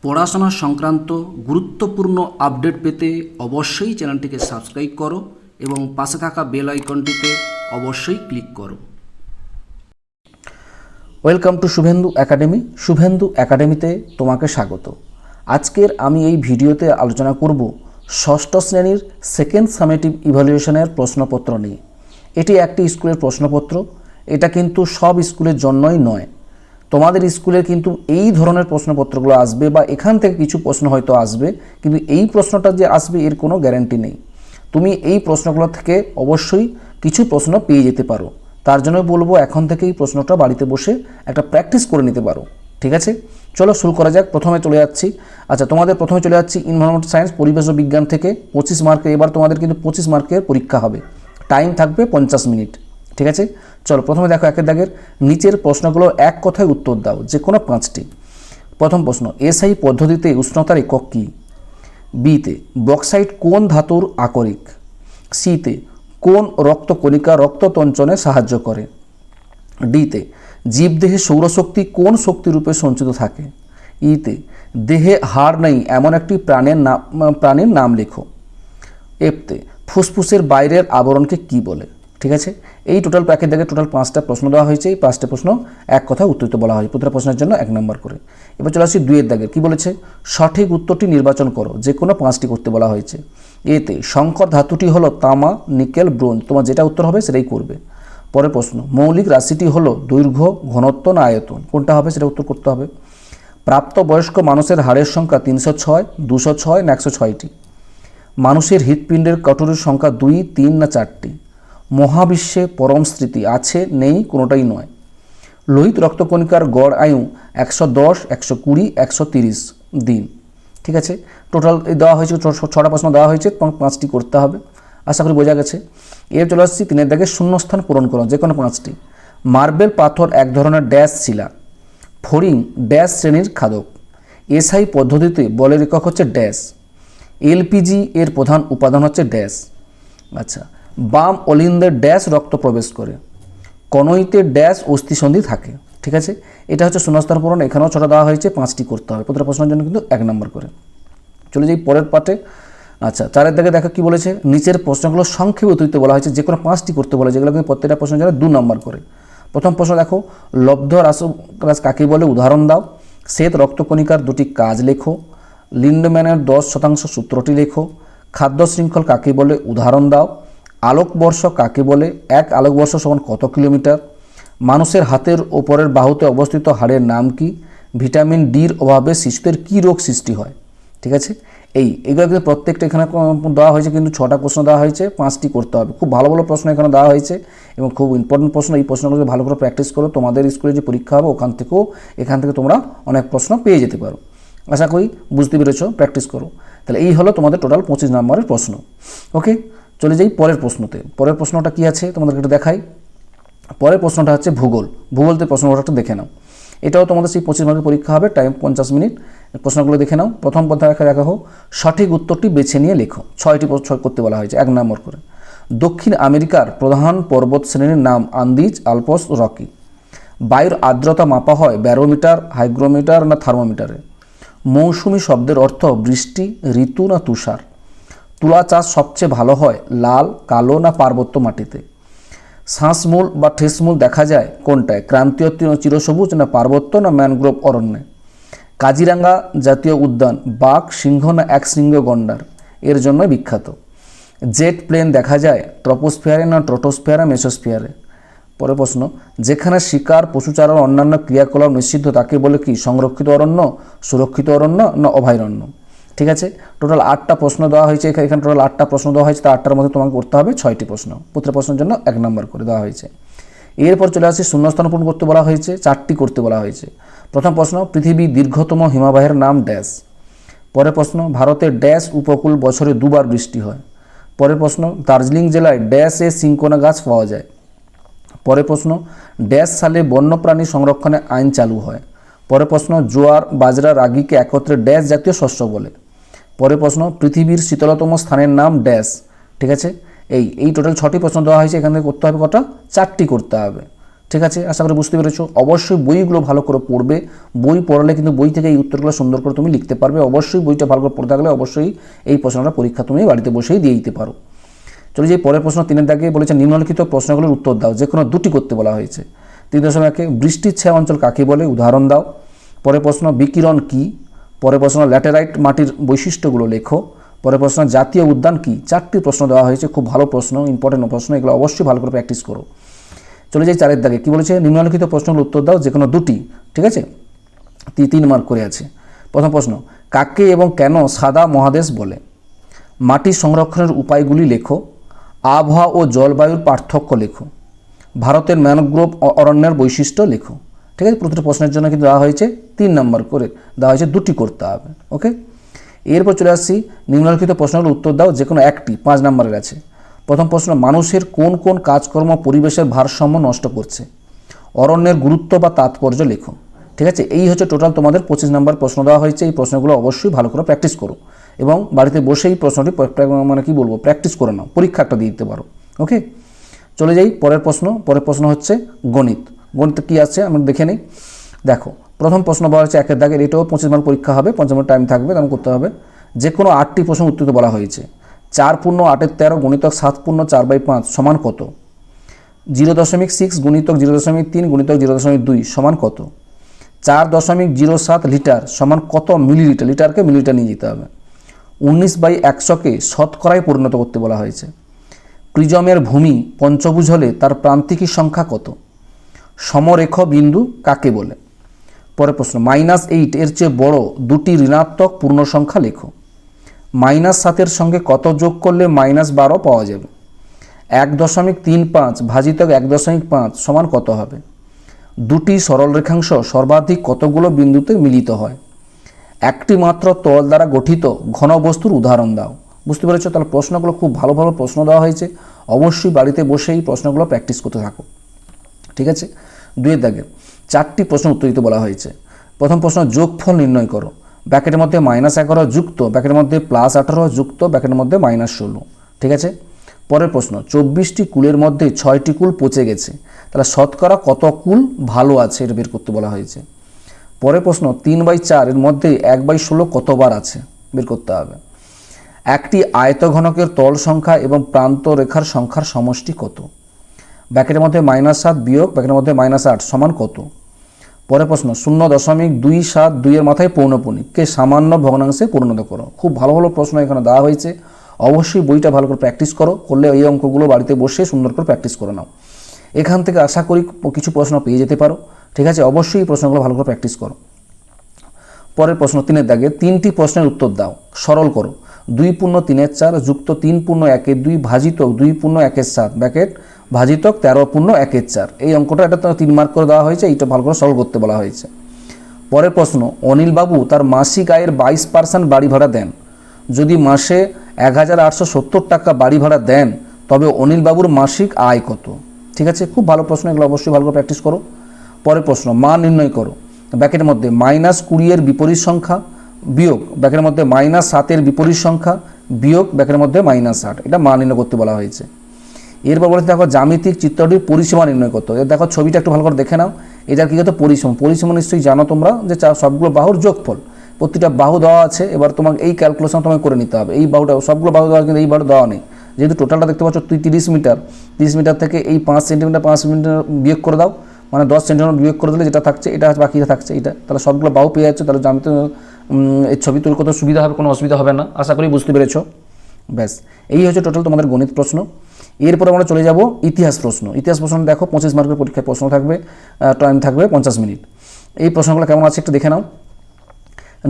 পড়াশোনা সংক্রান্ত গুরুত্বপূর্ণ আপডেট পেতে অবশ্যই চ্যানেলটিকে সাবস্ক্রাইব করো এবং পাশে থাকা বেল আইকনটিতে অবশ্যই ক্লিক করো। Welcome to Suvendu academy. Suvendu একাডেমিতে তোমাকে স্বাগত। আজকের আমি এই ভিডিওতে আলোচনা করব ষষ্ঠ শ্রেণীর সেকেন্ড সামেটিভ ইভ্যালুয়েশনের প্রশ্নপত্র নিয়ে। এটি একটি স্কুলের প্রশ্নপত্র। এটা কিন্তু সব স্কুলের জন্যই নয়। তোমাদের স্কুলে কিন্তু এই ধরনের প্রশ্নপত্রগুলো আসবে বা এখান থেকে কিছু প্রশ্ন হয়তো আসবে, কিন্তু এই প্রশ্নটা যে আসবে এর কোনো গ্যারান্টি নেই। তুমি এই প্রশ্নগুলো থেকে অবশ্যই কিছু প্রশ্ন পেয়ে যেতে পারো। তার জন্য বলবো এখন থেকে এই প্রশ্নটা বাড়িতে বসে একটা প্র্যাকটিস করে নিতে পারো। ঠিক আছে, চলো শুরু করা যাক। প্রথমে চলে যাচ্ছি, তোমাদের প্রথমে চলে যাচ্ছি এনভায়রনমেন্ট সায়েন্স, পরিবেশ ও বিজ্ঞান থেকে 25 মার্কের। এবার তোমাদের কিন্তু 25 মার্কের পরীক্ষা হবে। টাইম থাকবে 50 মিনিট। ঠিক আছে, চলো প্রথমে দেখো একের দাগের নিচের প্রশ্নগুলো এক কথায় উত্তর দাও, যে কোনো 5টি। প্রথম প্রশ্ন, এসআই পদ্ধতিতে উষ্ণতার একক কী? বিতে, বক্সাইট কোন ধাতুর আকরিক? সিতে, কোন রক্তকণিকা রক্ততঞ্চনে সাহায্য করে? ডিতে, জীবদেহে সৌরশক্তি কোন শক্তিরূপে সঞ্চিত থাকে? ইতে, দেহে হাড় নেই এমন একটি প্রাণীর নাম লেখো। এফতে, ফুসফুসের বাইরের আবরণকে কি বলে? ঠিক আছে, এই টোটাল প্যাকেজ দেখে টোটাল 5টা প্রশ্ন দেওয়া হয়েছে। এই 5টা প্রশ্ন এক কথায় উত্তরিত বলা হয়। প্রতিটা প্রশ্নের জন্য 1 নম্বর করে। এবার চলে আসি 2 দাগের। কি বলেছে? সঠিক উত্তরটি নির্বাচন করো, যে কোনো 5টি করতে বলা হয়েছে। এতে সংকর ধাতুটি হলো তামা, নিকেল, ব্রোঞ্জ। তোমার যেটা উত্তর হবে সেটাই করবে। পরের প্রশ্ন, মৌলিক রাশিটি হলো দৈর্ঘ্য, ঘনত্ব না আয়তন? কোনটা হবে সেটা উত্তর করতে হবে। প্রাপ্তবয়স্ক মানুষের হাড়ের সংখ্যা 306, 206 না 106টি? মানুষের হৃৎপিণ্ডের কঠোরের সংখ্যা 2, 3 না 4টি? মহাবিশ্বে পরম স্মৃতি আছে নেই কোনোটাই নয়? লোহিত রক্তকণিকার গড় আয়ু 110, 120, 130 দিন। ঠিক আছে, টোটাল দেওয়া হয়েছে 6টা প্রশ্ন দেওয়া হয়েছে, 5টি করতে হবে। আশা করি বোঝা গেছে। এর চলে আসছি 3 দাগে শূন্যস্থান পূরণ করো, যে কোনো 5টি। মার্বেল পাথর এক ধরনের ড্যাশ শিলা। ফড়িং ড্যাশ শ্রেণীর খাদক। এসআই পদ্ধতিতে বলের একক হচ্ছে ড্যাশ। এলপিজি এর প্রধান উপাদান হচ্ছে ড্যাশ। বাম অলিন্দে ড্যাশ রক্ত প্রবেশ করে। কনইতে ড্যাশ অস্থিসন্ধি থাকে। ঠিক আছে, এটা হচ্ছে শূন্যস্থান পূরণ। এখানেও 6টা দেওয়া হয়েছে, 5টি করতে হবে। প্রতিটা প্রশ্নের জন্য কিন্তু 1 নম্বর করে। চলে যাই পরের পার্টে। 4 দাগে দেখো কি বলেছে? নিচের প্রশ্নগুলো সংক্ষেপে উত্তরিত বলা হয়েছে, যে কোনো 5টি করতে বলা, যেগুলো কিন্তু প্রত্যেকটা প্রশ্নের জন্য 2 নম্বর করে। প্রথম প্রশ্ন দেখো, লব্ধ হ্রাস কাকে বলে? উদাহরণ দাও। শ্বেত রক্তকণিকার 2টি কাজ লেখো। লিন্ডম্যানের 10% সূত্রটি লেখো। খাদ্য শৃঙ্খল কাকে বলে? উদাহরণ দাও। আলোকবর্ষ কাকে বলে? 1 আলোকবর্ষ সমান কত কিলোমিটার? মানুষের হাতের ওপরের বাহুতে অবস্থিত হাড়ের নাম কি? ভিটামিন ডির অভাবে শিশুদের কী রোগ সৃষ্টি হয়? ঠিক আছে, এইগুলো কিন্তু প্রত্যেকটা এখানে দেওয়া হয়েছে, কিন্তু 6টা প্রশ্ন দেওয়া হয়েছে, 5টি করতে হবে। খুব ভালো ভালো প্রশ্ন এখানে দেওয়া হয়েছে এবং খুব ইম্পর্টেন্ট প্রশ্ন। এই প্রশ্নগুলো ভালো করে প্র্যাকটিস করো, তোমাদের স্কুলে যে পরীক্ষা হবে এখান থেকে তোমরা অনেক প্রশ্ন পেয়ে যেতে পারো। আশা করি বুঝতে পেরেছো, প্র্যাকটিস করো। তাহলে এই হলো তোমাদের টোটাল 25 নম্বরের প্রশ্ন। ওকে, চলে যাই পরের প্রশ্নতে। পরের প্রশ্নটা কি আছে তোমাদেরকে একটু দেখাই। পরের প্রশ্নটা হচ্ছে ভূগোল। ভূগোলতে প্রশ্নটা দেখে নাও। এটাও তোমাদের সেই 25 মার্কের পরীক্ষা হবে, টাইম 50 মিনিট। প্রশ্নগুলো দেখে নাও। প্রথম পথে দেখা হোক, সঠিক উত্তরটি বেছে নিয়ে লেখো। 6টি করতে বলা হয়েছে, 1 নম্বর করে। দক্ষিণ আমেরিকার প্রধান পর্বত শ্রেণীর নাম আন্দিজ, আলপস, রকি। বায়ুর আর্দ্রতা মাপা হয় ব্যারোমিটার, হাইগ্রোমিটার না থার্মোমিটারে? মৌসুমি শব্দের অর্থ বৃষ্টি, ঋতু না তুষার? তুলা চাষ সবচেয়ে ভালো হয় লাল, কালো না পার্বত্য মাটিতে? শ্বাসমূল বা ঠেসমূল দেখা যায় কোনটায়? ক্রান্তীয় চিরসবুজ না পার্বত্য না ম্যানগ্রোভ অরণ্যে? কাজিরাঙ্গা জাতীয় উদ্যান বাঘ, সিংহ না একশৃঙ্গ গন্ডার এর জন্য বিখ্যাত? জেট প্লেন দেখা যায় ট্রপোস্ফিয়ারে না ট্রোটোস্ফিয়ারে, মেসোস্ফিয়ারে? পরের প্রশ্ন, যেখানে শিকার, পশুচারণ অন্যান্য ক্রিয়াকলাপ নিষিদ্ধ তাকে বলে কি? সংরক্ষিত অরণ্য, সুরক্ষিত অরণ্য না অভয়ারণ্য? ঠিক আছে, টোটাল 8টা প্রশ্ন দেওয়া হয়েছে। এখানে টোটাল 8টা প্রশ্ন দেওয়া হয়েছে, তার 8টার মধ্যে তোমাকে করতে হবে 6টি প্রশ্ন। প্রতিটা প্রশ্নের জন্য 1 নম্বর করে দেওয়া হয়েছে। এরপর চলে আসি শূন্যস্থান পূরণ করতে বলা হয়েছে, 4টি করতে বলা হয়েছে। প্রথম প্রশ্ন, পৃথিবীর দীর্ঘতম হিমবাহের নাম ড্যাশ? পরের প্রশ্ন, ভারতের ড্যাশ উপকূল বছরে 2বার বৃষ্টি হয়? পরের প্রশ্ন, দার্জিলিং জেলায় ড্যাশে সিঙ্কোনা গাছ পাওয়া যায়? পরের প্রশ্ন, ড্যাশ সালে বন্যপ্রাণী সংরক্ষণে আইন চালু হয়? পরের প্রশ্ন, জোয়ার, বাজরা, রাগিকে একত্রে ড্যাশ জাতীয় শস্য বলে? পরের প্রশ্ন, পৃথিবীর শীতলতম স্থানের নাম ড্যাশ? ঠিক আছে, এই টোটাল 6টি প্রশ্ন দেওয়া হয়েছে। এখান থেকে করতে হবে কটা? 4টি করতে হবে। ঠিক আছে, আশা করি বুঝতে পেরেছো। অবশ্যই বইগুলো ভালো করে পড়বে, বই পড়লে কিন্তু বই থেকে এই উত্তরগুলো সুন্দর করে তুমি লিখতে পারবে। অবশ্যই বইটা ভালো করে পড়তে থাকলে অবশ্যই এই প্রশ্নটা পরীক্ষা তুমি বাড়িতে বসেই দিয়ে দিতে পারো। চলো যে পরের প্রশ্ন 3 দাগে বলেছে নিম্নলিখিত প্রশ্নগুলোর উত্তর দাও, যে কোনো দুটি করতে বলা হয়েছে। 3.1 বৃষ্টির ছায়া অঞ্চল কাকে বলে, উদাহরণ দাও। পরের প্রশ্ন বিকিরণ কি। পরের প্রশ্ন ল্যাটেরাইট মাটির বৈশিষ্ট্যগুলো লেখো। পরের প্রশ্ন জাতীয় উদ্যান কি। 4টি প্রশ্ন দেওয়া হয়েছে, খুব ভালো প্রশ্ন, ইম্পর্টেন্ট প্রশ্ন, এগুলো অবশ্যই ভালো করে প্র্যাকটিস করো। চলে যাই 4 দাগে, কী বলেছে নিম্নলিখিত প্রশ্নগুলোর উত্তর দাও, যে কোনো দুটি। ঠিক আছে, 3 মার্ক করে আছে। প্রথম প্রশ্ন কাকে এবং কেন সাদা মহাদেশ বলে। মাটি সংরক্ষণের উপায়গুলি লেখো। আবহাওয়া ও জলবায়ুর পার্থক্য লেখো। ভারতের ম্যানগ্রোভ অরণ্যের বৈশিষ্ট্য লেখো। ঠিক আছে, প্রতিটি প্রশ্নের জন্য কিন্তু দেওয়া হয়েছে 3 নম্বর করে, দেওয়া হয়েছে 2টি করতে হবে। ওকে, এরপর চলে আসছি নিম্নলিখিত প্রশ্নগুলোর উত্তর দাও, যে কোনো একটি। 5 নম্বরের আছে। প্রথম প্রশ্ন মানুষের কোন কোন কাজকর্ম পরিবেশের ভারসাম্য নষ্ট করছে। অরণ্যের গুরুত্ব বা তাৎপর্য লেখো। ঠিক আছে, এই হচ্ছে টোটাল তোমাদের 25 নম্বর প্রশ্ন দেওয়া হয়েছে। এই প্রশ্নগুলো অবশ্যই ভালো করে প্র্যাকটিস করো এবং বাড়িতে বসেই প্রশ্নটি মানে কি বলবো প্র্যাকটিস করে নাও, পরীক্ষা একটা দিয়ে দিতে পারো। ওকে, চলে যাই পরের প্রশ্ন। পরের প্রশ্ন হচ্ছে গণিত। গণিতে কী আছে আমরা দেখে নিই। দেখো প্রথম প্রশ্ন বলা হচ্ছে 1 দাগের, এটাও 25 মার্ক পরীক্ষা হবে, 5 মিনিট টাইম থাকবে, তেমন করতে হবে। যে কোনো 8টি প্রশ্ন উত্তর বলা হয়েছে। 4 পূর্ণ 8-এর 13 গুণিতক 7 পূর্ণ 4/5 সমান কত। 0.6 গুণিতক 0.3 গুণিতক 0.2 সমান কত। 4.07 লিটার সমান কত মিলিলিটার। লিটারকে মিলিলিটার নিয়ে যেতে হবে। 19/100কে শতকরায় পরিণত করতে বলা হয়েছে। প্রিজমের ভূমি পঞ্চভুজ হলে তার প্রান্তিকের সংখ্যা কত। সমরেখ বিন্দু কাকে বলে। পরের প্রশ্ন -8 এর চেয়ে বড় দুটি ঋণাত্মক পূর্ণ সংখ্যা লেখো। -7 সঙ্গে কত যোগ করলে -12 পাওয়া যাবে। 1.35 ভাজিতক 1.5 সমান কত হবে। দুটি সরল রেখাংশ সর্বাধিক কতগুলো বিন্দুতে মিলিত হয়। একটি মাত্র তল দ্বারা গঠিত ঘনবস্তুর উদাহরণ দাও। বুঝতে পেরেছো, তাহলে প্রশ্নগুলো খুব ভালো ভালো প্রশ্ন দেওয়া হয়েছে, অবশ্যই বাড়িতে বসে এই প্রশ্নগুলো প্র্যাকটিস করতে থাকো। ঠিক আছে, 2 দাগের 4টি প্রশ্ন উত্তর দিতে বলা হয়েছে। প্রথম প্রশ্ন যোগফল নির্ণয় করো। ব্র্যাকেটের মধ্যে -11 যুক্ত, ব্র্যাকেটের মধ্যে +18 যুক্ত, ব্র্যাকেটের মধ্যে -16। ঠিক আছে, পরের প্রশ্ন 24টি কুলের মধ্যে 6টি কুল পচে গেছে, তাহলে শতকরা কত কুল ভালো আছে এটা বের করতে বলা হয়েছে। পরের প্রশ্ন 3/4 এর মধ্যে 1/16 কতবার আছে বের করতে হবে। একটি আয়তঘনকের তল সংখ্যা এবং প্রান্ত রেখার সংখ্যার সমষ্টি কত। ব্র্যাকেটের মধ্যে -7 বিয়োগ ব্র্যাকেটের মধ্যে -8 সমান কত। পরের প্রশ্ন 0.272 এর মাথায় পৌনঃপুনিককে সামান্য ভগ্নাংশে পরিণত করো। খুব ভালো ভালো প্রশ্ন এখানে দেওয়া হয়েছে, অবশ্যই বইটা ভালো করে প্র্যাকটিস করো, করলে এই অঙ্কগুলো বাড়িতে বসে সুন্দর করে প্র্যাকটিস করে নাও। এখান থেকে আশা করি কিছু প্রশ্ন পেয়ে যেতে পারো। ঠিক আছে, অবশ্যই এই প্রশ্নগুলো ভালো করে প্র্যাকটিস করো। পরের প্রশ্ন 3 দাগে 3টি প্রশ্নের উত্তর দাও, সরল করো। 2 পূর্ণ 3/4 যুক্ত 3 পূর্ণ 1/2 ভাজিতক 2 পূর্ণ 1/7 ব্র্যাকেট ভাজিতক 13 পূর্ণ 1/4। এই অঙ্কটা এটা তো 3 মার্ক করে দেওয়া হয়েছে, এইটা ভালো করে সলভ করতে বলা হয়েছে। পরের প্রশ্ন অনিলবাবু তার মাসিক আয়ের 22% বাড়ি ভাড়া দেন। যদি মাসে 1870 টাকা বাড়ি ভাড়া দেন তবে অনিলবাবুর মাসিক আয় কত। ঠিক আছে, খুব ভালো প্রশ্ন, এগুলো অবশ্যই ভালো করে প্র্যাকটিস করো। পরের প্রশ্ন মান নির্ণয় করো। ব্র্যাকেটের মধ্যে -20 এর বিপরীত সংখ্যা বিয়োগ ব্র্যাকেটের মধ্যে -7 এর বিপরীত সংখ্যা বিয়োগ ব্র্যাকেটের মধ্যে -8, এটা মান নির্ণয় করতে বলা হয়েছে। এরপর বলেছে দেখো জ্যামিতিক চিত্রটির পরিসীমা নির্ণয় করতে। এর দেখো ছবিটা একটু ভালো করে দেখে নাও, এটার কী হতো পরিসীমা। পরিসীমা নিশ্চয়ই জানো তোমরা যে সবগুলো বাহুর যোগফল, প্রতিটা বাহু দেওয়া আছে। এবার তোমাকে এই ক্যালকুলেশন তোমাকে করে নিতে হবে। এই বাহুটা সবগুলো বাহু দেওয়া, কিন্তু এই বাহু দেওয়া নেই। যেহেতু টোটালটা দেখতে পাচ্ছ 30 মিটার, 30 মিটার থেকে এই 5 সেন্টিমিটার 5 মিটার বিয়োগ করে দাও, মানে 10 সেন্টিমিটার বিয়োগ করে দিলে যেটা থাকছে এটা বাকিটা থাকছে এটা, তাহলে সবগুলো বাহু পেয়ে যাচ্ছে। তাহলে জ্যামিতি এই ছবি তুলে কত সুবিধা হবে, কোনো অসুবিধা হবে না, আশা করি বুঝতে পেরেছো। ব্যাস, এই হচ্ছে টোটাল তোমাদের গণিত প্রশ্ন। এরপর আমরা চলে যাব ইতিহাস প্রশ্ন। ইতিহাস প্রশ্ন দেখো 25 মার্কের পরীক্ষায় প্রশ্ন থাকবে, টাইম থাকবে 50 মিনিট। এই প্রশ্নগুলো কেমন আছে একটু দেখে নাও।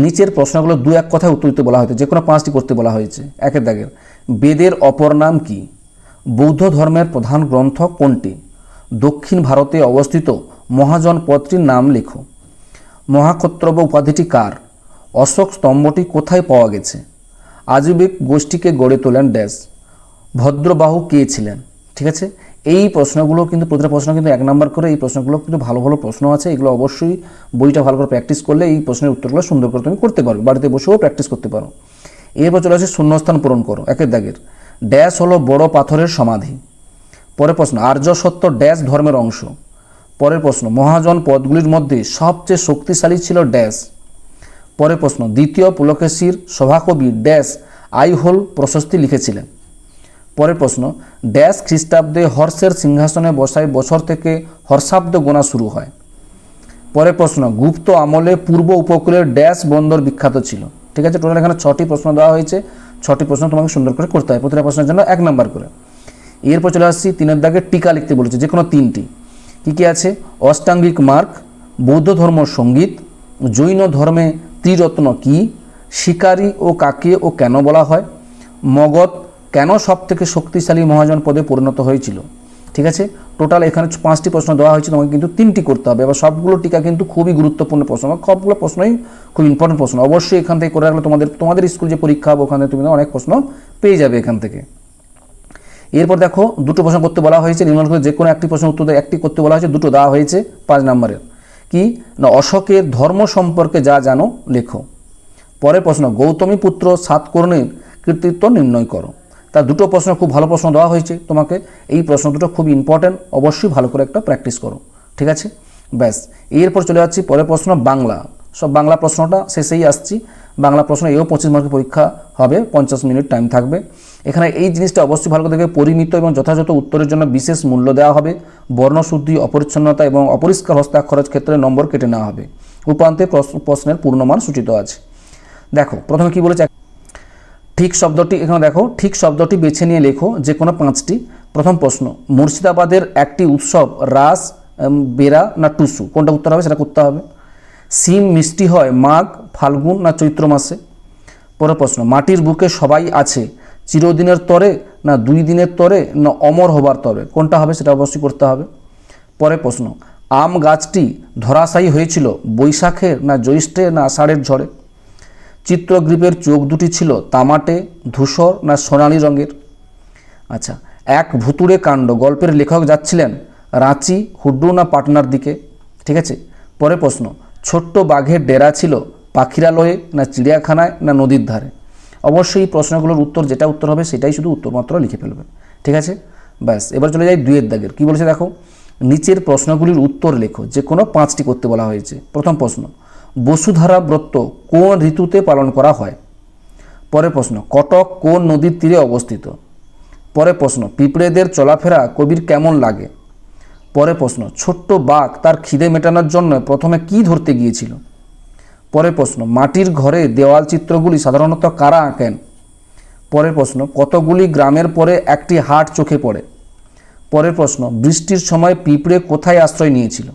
নিচের প্রশ্নগুলো 2-1 কথায় উত্তর দিতে বলা হয়েছে, যে কোনো 5টি করতে বলা হয়েছে। 1 দাগের বেদের অপর নাম কি। বৌদ্ধ ধর্মের প্রধান গ্রন্থ কোনটি। দক্ষিণ ভারতে অবস্থিত মহাজন পদটির নাম লেখো। মহাক্ষত্রব উপাধিটি কার। অশোক স্তম্ভটি কোথায় পাওয়া গেছে। আজীবিক গোষ্ঠীকে গড়ে তোলেন ড্যাশ। ভদ্রবাহু কে ছিলেন। ঠিক আছে, এই প্রশ্নগুলো কিন্তু প্রতিটা প্রশ্ন কিন্তু 1 নাম্বার করে। এই প্রশ্নগুলো কিন্তু ভালো ভালো প্রশ্ন আছে, এগুলো অবশ্যই বইটা ভালো করে প্র্যাকটিস করলে এই প্রশ্নের উত্তরগুলো সুন্দর করে তুমি করতে পারো, বাড়িতে বসেও প্র্যাকটিস করতে পারো। এরপর চলে আসে শূন্যস্থান পূরণ করো। 1 দাগের ড্যাশ হলো বড় পাথরের সমাধি। পরের প্রশ্ন আর্য সত্য ড্যাশ ধর্মের অংশ। পরের প্রশ্ন, মহাজন পদগুলির মধ্যে সবচেয়ে শক্তিশালী ছিল ড্যাশ। পরের প্রশ্ন, দ্বিতীয় পুলকেশীর সভাকবি ড্যাশ আইহোল প্রশস্তি লিখেছিলেন। পরের প্রশ্ন, ড্যাশ খ্রিস্টাব্দে হর্ষের সিংহাসনে বসায় বছর থেকে হর্ষাব্দ গোনা শুরু হয়। পরের প্রশ্ন, গুপ্ত আমলে পূর্ব উপকূলের ড্যাশ বন্দর বিখ্যাত ছিল। ঠিক আছে, টোটাল এখানে 6টি প্রশ্ন দেওয়া হয়েছে। 6টি প্রশ্ন তোমাকে সুন্দর করে করতে হয়, প্রতিটা প্রশ্নের জন্য 1 নাম্বার করে। এরপর চলে আসছি 3-এর দাগে টিকা লিখতে বলেছে, যে কোনো 3টি। কী কী আছে? অষ্টাঙ্গিক মার্গ, বৌদ্ধ ধর্ম সঙ্গীত, জৈন ধর্মে ত্রিরত্ন কি, শিকারী ও কাকে ও কেন বলা হয়, মগধ কেন সব থেকে শক্তিশালী মহাজন পদে পরিণত হয়েছিল। ঠিক আছে, টোটাল এখানে 5টি প্রশ্ন দেওয়া হয়েছে, তোমাকে কিন্তু 3টি করতে হবে। এবার সবগুলো টিকা কিন্তু খুবই গুরুত্বপূর্ণ প্রশ্ন, সবগুলো প্রশ্নই খুব ইম্পর্টেন্ট প্রশ্ন। অবশ্যই এখান থেকে করে রাখলে তোমাদের স্কুল যে পরীক্ষা হবে ওখানে তুমি অনেক প্রশ্ন পেয়ে যাবে এখান থেকে। এরপর দেখো, 2টো প্রশ্ন করতে বলা হয়েছে, নিম্নলিখিত যে কোনো একটি প্রশ্ন উত্তর একটি করতে বলা হয়েছে, 2টো দেওয়া হয়েছে 5 নম্বরের। কি না, অশোকের ধর্ম সম্পর্কে যা জানো লেখো। পরের প্রশ্ন, গৌতমী পুত্র সাতকর্ণীর কৃতিত্ব নির্ণয় করো। তার 2টো প্রশ্ন খুব ভালো প্রশ্ন দেওয়া হয়েছে তোমাকে, এই প্রশ্ন দুটো খুব ইম্পর্টেন্ট, অবশ্যই ভালো করে একটা প্র্যাকটিস করো। ঠিক আছে, ব্যাস। এরপর চলে যাচ্ছি পরের প্রশ্ন, বাংলা। সব বাংলা প্রশ্নটা শেষেই আসছি। বাংলা প্রশ্ন এও 25 মার্কের পরীক্ষা হবে, 50 মিনিট টাইম থাকবে। এখানে এই জিনিসটা অবশ্যই ভালো করে দেখবে, পরিমিত এবং যথাযথ উত্তরের জন্য বিশেষ মূল্য দেওয়া হবে। বর্ণশুদ্ধি, অপরিচ্ছন্নতা এবং অপরিষ্কার হস্তাক্ষরের ক্ষেত্রে নম্বর কেটে নেওয়া হবে। উপান্তে প্রশ্নের পূর্ণমান সূচিত আছে। দেখো প্রথমে কি বলেছে, ঠিক শব্দটি, এখানে দেখো ঠিক শব্দটি বেছে নিয়ে লেখো, যে কোনো 5টি। প্রথম প্রশ্ন, মুর্শিদাবাদের একটি উৎসব রাস, বেরা না টুসু, কোনটা উত্তর হবে সেটা করতে হবে। সিম মিষ্টি হয় মাঘ, ফাল্গুন না চৈত্র মাসে। পরের প্রশ্ন, মাটির বুকে সবাই আছে, চিরদিনের তরে না 2 দিনের তরে না অমর হবার তরে, কোনটা হবে সেটা অবশ্যই করতে হবে। পরের প্রশ্ন, আম গাছটি ধরাশায়ী হয়েছিল বৈশাখের না জ্যৈষ্ঠে না আষাঢ়ের ঝড়ে। চিত্রগ্রীবের চোখ দুটি ছিল তামাটে, ধূসর না সোনালি রঙের। আচ্ছা, এক ভুতুড়ে কাণ্ড গল্পের লেখক যাচ্ছিলেন রাঁচি, হুড্ডু না পাটনার দিকে। ঠিক আছে, পরের প্রশ্ন, ছোট্ট বাঘের ডেরা ছিল পাখিরালয়ে না চিড়িয়াখানায় না নদীর ধারে। অবশ্যই প্রশ্নগুলোর উত্তর যেটা উত্তর হবে সেটাই শুধু উত্তর মাত্র লিখে ফেলবে। ঠিক আছে, ব্যাস। এবার চলে যাই 2-এর দাগের। কী বলেছে দেখো, নিচের প্রশ্নগুলির উত্তর লেখো, যে কোনো 5টি করতে বলা হয়েছে। প্রথম প্রশ্ন, বসুধারা ব্রত কোন ঋতুতে পালন করা হয়। পরের প্রশ্ন, কটক কোন নদীর তীরে অবস্থিত। পরের প্রশ্ন, পিঁপড়েদের চলাফেরা কবির কেমন লাগে। পরের প্রশ্ন, ছোট্ট বাঘ তার খিদে মেটানোর জন্য প্রথমে কি ধরতে গিয়েছিল। পরের প্রশ্ন, মাটির ঘরে দেওয়াল চিত্রগুলি সাধারণত কারা আঁকেন। পরের প্রশ্ন, কতগুলি গ্রামের পরে একটি হাট চোখে পড়ে। পরের প্রশ্ন, বৃষ্টির সময় পিঁপড়ে কোথায় আশ্রয় নিয়েছিল।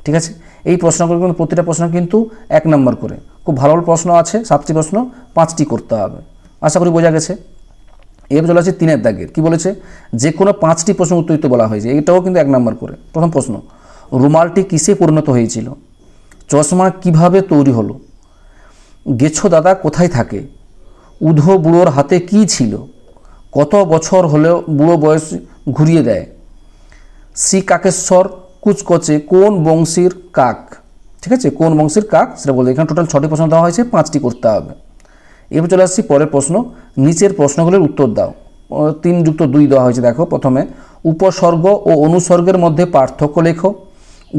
ঠিক আছে, এই প্রশ্নগুলো কিন্তু প্রতিটা প্রশ্ন কিন্তু 1 নম্বর করে, খুব ভালো ভালো প্রশ্ন আছে। 7টি প্রশ্ন 5টি করতে হবে, আশা করি বোঝা গেছে। এবার চলে আসছে 3-এর দাগের। কী বলেছে, যে কোনো 5টি প্রশ্ন উত্তর দিতে বলা হয়েছে, এটাও কিন্তু 1 নম্বর করে। প্রথম প্রশ্ন, রুমালটি কিসে পরিণত হয়েছিল। চশমা কিভাবে তৈরি হলো। গেছো দাদা কোথায় থাকে। উধো বুড়োর হাতে কি ছিল। কত বছর হলেও বুড়ো বয়স ঘুরিয়ে দেয়। শ্রী কাকেশ্বর কুচকচে কোন বংশীর কাক। ঠিক আছে, কোন বংশীর কাক সেটা বলতে, এখানে টোটাল 6টি প্রশ্ন দেওয়া হয়েছে, 5টি করতে হবে। এরপর চলে আসছি পরের প্রশ্ন, নিচের প্রশ্নগুলির উত্তর দাও। 3+2 দেওয়া হয়েছে। দেখো প্রথমে, উপসর্গ ও অনুসর্গের মধ্যে পার্থক্য লেখো।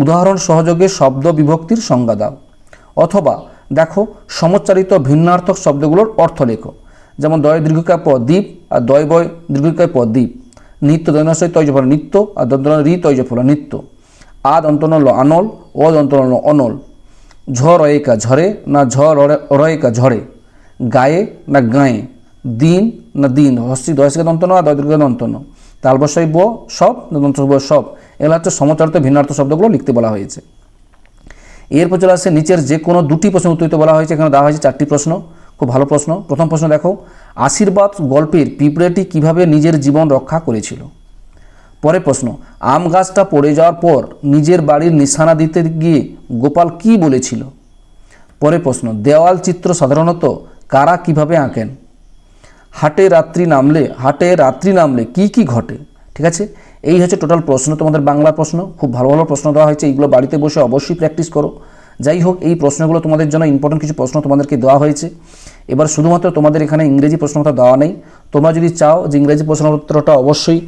উদাহরণ সহযোগে শব্দ বিভক্তির সংজ্ঞা দাও। অথবা দেখো, সমচ্চারিত ভিন্নার্থক শব্দগুলোর অর্থ লেখো। যেমন দয় দীর্ঘিকায় প দ্বীপ আর দয় বয় দীর্ঘিকায় প দ্বীপ। নিত্য দৈনশয় তৈজফল নিত্য আর দন্তন রি তৈজফল নিত্য। আ দন্তন ল আনল, ও দন্তন ল অনল। ঝ রয়েকা ঝরে না ঝ রয়েকা ঝরে। গায়ে না গায়ে। দিন না দিন, হস্যি দয়সিকা দন্তন আর দয়দীর্ঘ দন্তন। তালবস্যই ব সব, সব। এগুলো হচ্ছে সমচারিত ভিন্নার্থ শব্দগুলো লিখতে বলা হয়েছে। এরপর চলে আসছে নিচের যে কোনো 2টি প্রশ্ন উত্তর দিতে বলা হয়েছে। এখানে দেওয়া হয়েছে 4টি প্রশ্ন, খুব ভালো প্রশ্ন। প্রথম প্রশ্ন দেখো, আশীর্বাদ গল্পের পিঁপড়েটি কিভাবে নিজের জীবন রক্ষা করেছিল। পরের প্রশ্ন, আম গাছটা পড়ে যাওয়ার পর নিজের বাড়ির নিশানা দিতে গিয়ে গোপাল কি বলেছিল। পরের প্রশ্ন, দেওয়াল চিত্র সাধারণত কারা কিভাবে আঁকেন। হাটে রাত্রি নামলে কি কি ঘটে। ঠিক আছে, এই হচ্ছে টোটাল প্রশ্ন, তোমাদের বাংলা প্রশ্ন। খুব ভালো ভালো প্রশ্ন দেওয়া হয়েছে, এইগুলো বাড়িতে বসে অবশ্যই প্র্যাকটিস করো। যাই হোক, এই প্রশ্নগুলো তোমাদের জন্য ইম্পর্টেন্ট কিছু প্রশ্ন তোমাদেরকে দেওয়া হয়েছে। এবার শুধুমাত্র তোমাদের এখানে ইংরেজি প্রশ্নপত্র দেওয়া নেই, তোমরা যদি চাও যে ইংরেজি প্রশ্নপত্রটা অবশ্যই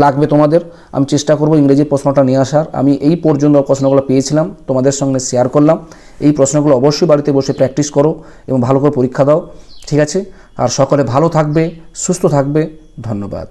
লাগবে তোমাদের, আমি চেষ্টা করব ইংরেজি প্রশ্নটা নিয়ে আসার। আমি এই পর্যন্ত প্রশ্নগুলো পেয়েছিলাম তোমাদের সঙ্গে শেয়ার করলাম। এই প্রশ্নগুলো অবশ্যই বাড়িতে বসে প্র্যাকটিস করো এবং ভালো করে পরীক্ষা দাও, ঠিক আছে? আর সকলে ভালো থাকবে, সুস্থ থাকবে। ধন্যবাদ।